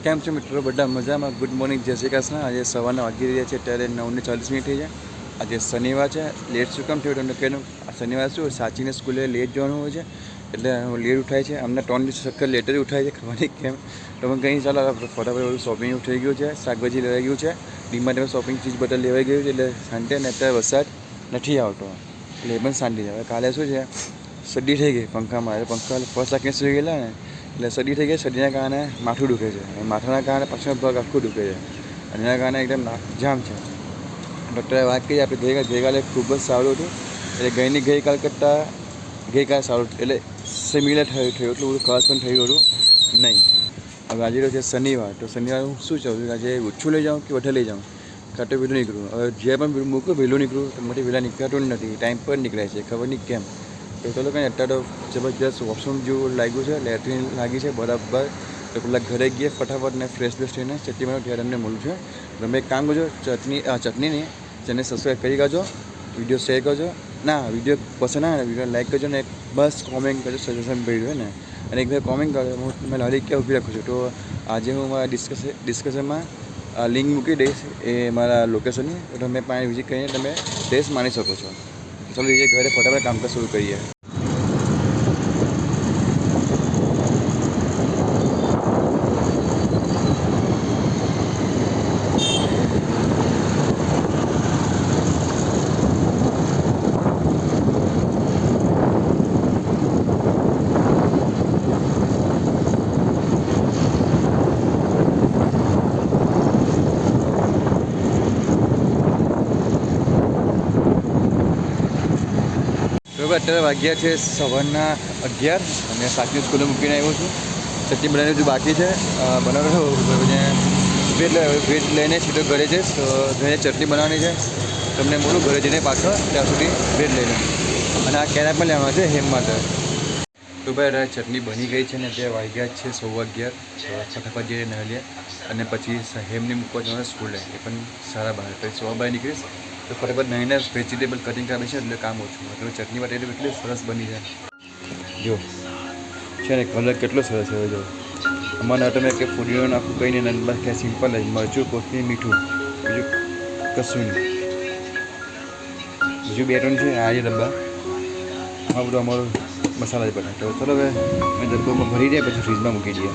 કેમ છો મિત્રો? બધા મજામાં? ગુડ મોર્નિંગ, જય શ્રી કૃષ્ણ. આજે સવારના વાગી રહ્યા છે ત્યારે 9:40 થઈ જાય. આજે શનિવાર છે. લેટ શું કામ થયું તમને કહેલું? આ શનિવાર શું સાચીને સ્કૂલે લેટ જવાનું હોય છે એટલે લેટ ઉઠાય છે. અમને 3 દિવસ ચક્કર લેટ જ ઉઠાય છે, ખબર નહીં કેમ. તો મને કંઈ ચાલો ફટાફટ બધું શોપિંગ થઈ ગયું છે, શાકભાજી લેવાઈ ગયું છે, ડીમાર્ટમાં શોપિંગ ચીજ બધા લેવાઈ ગયું છે એટલે શાંતિ. ને અત્યારે વરસાદ નથી આવતો એટલે એ પણ શાંતિ છે. હવે કાલે શું છે, શરદી થઈ ગઈ પંખામાં. પંખા ફર્સ્ટ રાખીને સુઈ ગયેલા ને એટલે શરદી થઈ ગઈ. શરદીના કારણે માથું દુખે છે. માથાના કારણે પાછળ પગ આખું દુખે છે અને એના કારણે એકદમ જામ છે. ડૉક્ટરે વાત કરી આપણે ગઈકાલે ખૂબ જ સારું હતું એટલે ગઈકાલ કરતાં ગઈકાલે સારું એટલે સિમિલર થયું એટલું બધું ખાસ પણ થયું હતું નહીં. હવે આજે તો છે શનિવાર. તો શનિવાર હું શું ચાહું આજે ઓછું લઈ જાઉં કે વધારે લઈ જાઉં, કાં તો વહેલું નીકળું. હવે જે પણ મૂકું વહેલું નીકળું તો મારી વહેલા નીકળતું જ નથી, ટાઈમ પર નીકળે છે, ખબર નહીં કેમ. તો ચલો કંઈ અત્યારે તો જબરજસ્ત વોશરૂમ જેવું લાગ્યું છે, લેટ્રિન લાગી છે બરાબર. તો પેલા ઘરે ગયા ફટાફટ ને ફ્રેશ થઈને ચટણી બનાવો ત્યારે તમને મળ્યું છે. તમે એક કામ કરજો, ચટણીની ચેનલ સબસ્ક્રાઈબ કરી કરજો, વિડીયો શેર કરજો. ના, વિડીયો પસંદ આવે ને વિડીયો લાઈક કરજો ને બસ કોમેન્ટ કરજો, સજેશન ભર્યું હોય ને અને એક બે કોમેન્ટ કરજો. હું લારી ક્યાં ઊભી રાખું છું. તો આજે હું મારા ડિસ્કશનમાં લિંક મૂકી દઈશ એ મારા લોકેશનની. તો તમે પાસે વિઝિટ કરીને તમે ટેસ્ટ માણી શકો છો. ચાલો એ ઘરે ફટાફટ કામકાજ શરૂ કરીએ. અત્યારે વાગ્યા છે સવારના 11 અને સાચી સ્કૂલે મૂકીને આવ્યો છું. ચટણી બનાવવાની હજુ બાકી છે, બનાવવાનો વેટ લઈને સીધો ઘરે જઈશ. તો ઘરે ચટણી બનાવવાની છે, તમને બોલું ઘરે જઈને પાછળ ત્યાં સુધી વેટ લઈને. અને આ કેરા પણ લેવાના છે હેમ માટે. તો ભાઈ ચટણી બની ગઈ છે ને તે વાગ્યા છે 11:15. ફટાફટ જઈને નાહી લે અને પછી હેમને મૂકવા જવાનું સ્કૂલે. એ પણ સારા બહાર પછી 1:15 નીકળીશ. તો ફટાફટ નાહીને વેજીટેબલ કટિંગ કરાવી છે એટલે કામ ઓછું. તો ચટણી માટે એટલી સરસ બની છે. જો છે ને કલર કેટલો સરસ છે. જો અમારા તમે કે ફૂડીઓ નાખું કંઈ નહીં, બસ કે સિમ્પલ જ મરચું, કોથમીર, મીઠું, બીજું કશું નહીં. બીજું 2-3 છે આ જે ડબ્બા, આ બધું અમારું મસાલા જ બનાવે. તો ચલો હવે ડબ્બામાં ભરી દે પછી ફ્રીજમાં મૂકી દઈએ.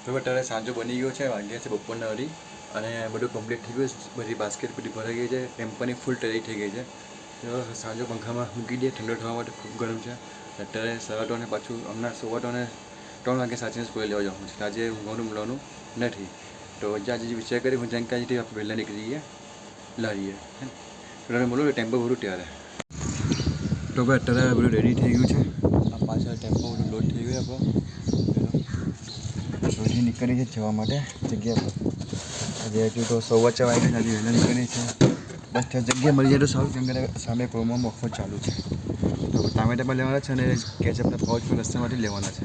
તો અત્યારે સાંજો બની ગયો છે, વાગ્યા છે બપોરના 2:30 અને બધું કમ્પ્લીટ થઈ ગયું. બધી બાસ્કેટ બધી ભરાઈ ગઈ છે, ટેમ્પરની ફૂલ તૈયારી થઈ ગઈ છે. તો સાંજો પંખામાં મૂકી દઈએ, ઠંડો થવા માટે ખૂબ ગરમ છે. અત્યારે સવાટોને પાછું હમણાં સવાટોને 3 વાગે સાચીને સ્કૂલે લેવા જવાનું છે. આજે ઊંઘવાનું મળવાનું નથી. તો આજે વિચાર કરી હું જેમ કે આજે આપણે વહેલા નીકળી જઈએ લાવીએ. તો તમે બોલો ટેમ્પો ભરું ત્યારે. તો ભાઈ અત્યારે બધું રેડી થઈ ગયું છે. આ પાછળ ટેમ્પો બધું લોડ થઈ ગયું આપણો. રોજી નીકળી છે જવા માટે જગ્યા પર. આજે હજુ તો 4:15 વાગે આજે વહેલા નીકળી છે. બસ ત્યાં જગ્યા મળી જાય તો સારું, કેમ કે સામે પ્રોમો મફત ચાલુ છે. તો ટામેટા પણ લેવાના છે અને કેચઅપના પાઉચ પણ રસ્તામાંથી લેવાના છે.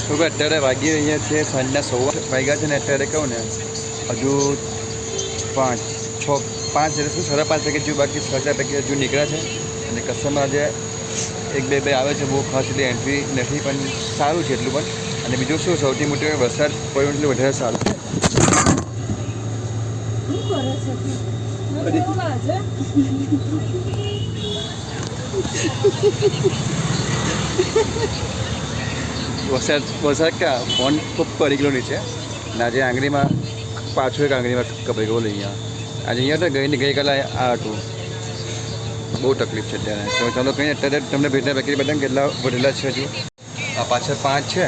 તો ભાઈ અત્યારે વાગી રહ્યા છે સાંજના 6 વાગ્યા છે ને અત્યારે કહું ને હજુ 5 એટલે શું 5:30 પેકેટ જેવું બાકી 6 પેકેટ હજુ નીકળ્યા છે અને કસ્ટમર આજે 1-2 આવે છે. બહુ ખાસ એટલી એન્ટ્રી નથી પણ સારું છે એટલું પણ. અને બીજું શું સૌથી મોટી વરસાદ પડ્યો એટલે વધારે સારું છે. વરસાદ કા ફોન ખૂબ પડી ગયેલો નીચે અને આજે આંગળીમાં પાછું એક આંગળીમાં કપાઈ ગયો અહીંયા. આજે અહીંયા તો ગઈકાલે આ હતું. બહુ તકલીફ છે અત્યારે. તો ચાલો કંઈ અત્યારે તમને ભેટના પેકેટ બતાવીને કેટલા વધેલા છે હજુ. આ પાછળ 5 છે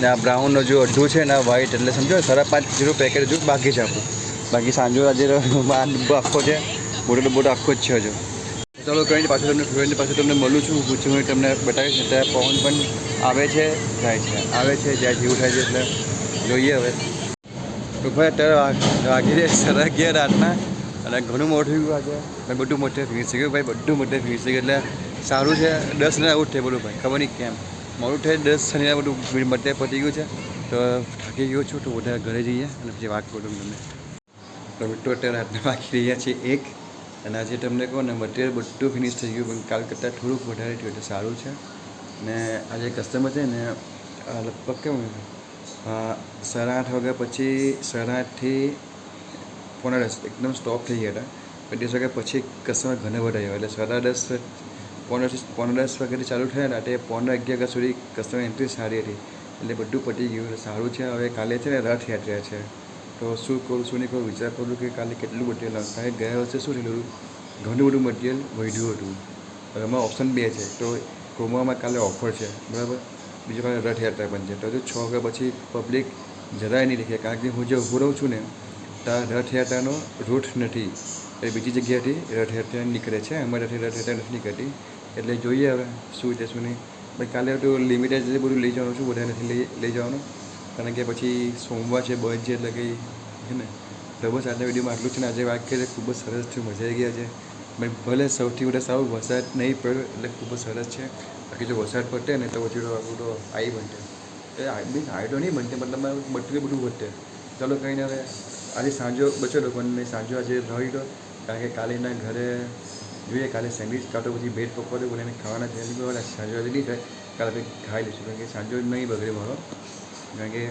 ને આ બ્રાઉનનો જો અડધું છે ને આ વ્હાઈટ એટલે સમજો 5.5 જેટલું પેકેટ હજુ બાકી છે આપણું. બાકી સાંજો આજે ડબ્બો આખો છે, બોટો આખો જ છે હજુ. ચાલો કંઈ પાછું તમને ફ્રેન્ડ પાછું તમને મળું છું. પૂછું હું તમને બતાવીશ. અત્યારે પવન પણ આવે છે જાય છે આવે છે જાય છે એવું થાય છે એટલે જોઈએ હવે. તો ભાઈ અત્યારે વાગી જાય 11:30 રાતના અને ઘણું મોટું થયું આજે. ભાઈ બધું મોટે ફિનિશ થઈ ગયું. ભાઈ બધું મોટે ફિનિશ થઈ ગયું એટલે સારું છે. 10 ને આવું જ થાય બોલું ભાઈ. ખબર નહીં કેમ મોડું થાય 10 ને બધું મતે પતી ગયું છે. તો થાકી ગયો છું તો બધા ઘરે જઈએ અને પછી વાત કરું તમને. તો મિત્રો અત્યારે રાતના વાગી રહ્યા છે 1 અને આજે તમને કહો ને મટીરિયલ બધું ફિનિશ થઈ ગયું પણ કાલ કરતાં થોડુંક વધારે થયું એટલે સારું છે. ને આજે કસ્ટમર છે ને લગભગ કેવું 8:30 વાગ્યા પછી 8:30 થી 9:45 એકદમ સ્ટોપ થઈ ગયા હતા. 10 વાગ્યા પછી કસ્ટમર ઘણા બધા આવ્યા એટલે 10:30 વાગ્યાથી ચાલુ થયા હતા તે 11 વાગ્યા સુધી કસ્ટમર એન્ટ્રી સારી હતી એટલે બધું પતી ગયું એટલે સારું છે. હવે કાલે છે ને રથયાત્રા છે તો શું કરું શું નહીં કરું વિચાર કરું કે કાલે કેટલું મટીરિયલ લાવું. કારણ કે ગયા વર્ષે શું થયેલું ઘણું બધું મટીરિયલ વધ્યું હતું. એમાં ઓપ્શન 2 છે તો ક્રોમામાં કાલે ઓફર છે બરાબર. બીજું કાલે રથયાત્રા પણ છે તો હજુ 6 વાગ્યા પછી પબ્લિક જરાય નહીં દેખે કારણ કે હું જે ઊભો રહું છું ને ત્યાં રથયાત્રાનો રૂટ નથી. એ બીજી જગ્યાએથી રથયાત્રા નીકળે છે. અમારાથી રથયાત્રા નથી નીકળતી એટલે જોઈએ હવે શું છે શું નહીં. ભાઈ કાલે તો લિમિટેડ જે બધું લઈ જવાનું છું બધા નથી લઈ જવાનું કારણ કે પછી સોમવાર છે બસ છે એટલે કંઈ છે ને. તો બસ આજના વિડીયોમાં આટલું છે ને આજે વાત કરીએ ખૂબ જ સરસ છે મજા આવી ગયા છે. ભાઈ ભલે સૌથી વધારે સારું વરસાદ નહીં પડ્યો એટલે ખૂબ જ સરસ છે. બાકી જો વરસાદ પડે ને તો પછી આપણું તો આવી બનશે એ આવી તો નહીં બનશે મતલબ બધું વધશે. ચાલો કંઈ ને હવે આજે સાંજો બચેલો પણ સાંજો આજે રહી દો કારણ કે કાલે એના ઘરે જોઈએ કાલે સેન્ડવિચ કાં તો પછી બ્રેડ પકોડે બોલીને ખાવાના છે એની બરાબર. સાંજો આજે નહીં થાય કાલે આપણે ખાઈ લઈશું કારણ કે સાંજો નહીં બગડે મારો કારણ કે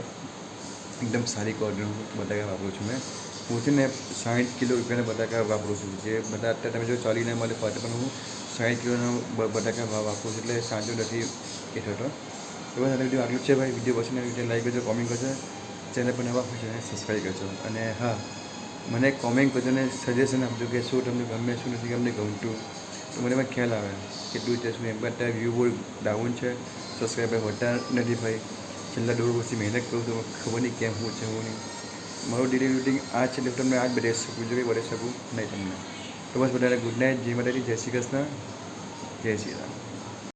એકદમ સારી ક્વોલિટીનું બટાકા વાપરું છું મેં. હું છે ને 60 કિલો રૂપિયાના બટાકા વાપરું છું જે બધા અત્યારે તમે જો ચાલીને મળે પણ હું 60 કિલોના બટાકા વાપરું છું એટલે સાંજો નથી એ થતો. તો બસ આ વિડીયો આટલું જ છે ભાઈ. વિડીયો પછીના વિડીયો લાઈક કરજો કોમેન્ટ કરજો ચેનલ પર નવા હોય છે સબસ્ક્રાઈબ કરજો અને હા મને કોમેન્ટ કરજો ને સજેશન આપજો કે શું તમને ગમે શું નથી ગમને ગમતું તો મને એમાં ખ્યાલ આવે કેટલું છે શું એમ. અત્યારે વ્યૂ બહુ ડાઉન છે સબસ્ક્રાઈબર વધતા નથી ભાઈ. છેલ્લા 1.5 વર્ષથી મહેનત કરું તો ખબર નહીં કેમ હું છે હું નહીં. મારું ડેલી રૂટિન આ છે એટલે તમને આ જ બતાવી શકું જો કંઈ બતાવી શકું નહીં તમને. તો બસ બધાને ગુડ નાઇટ. જય માતાજી, જય શ્રી કૃષ્ણ, જય શ્રી રામ.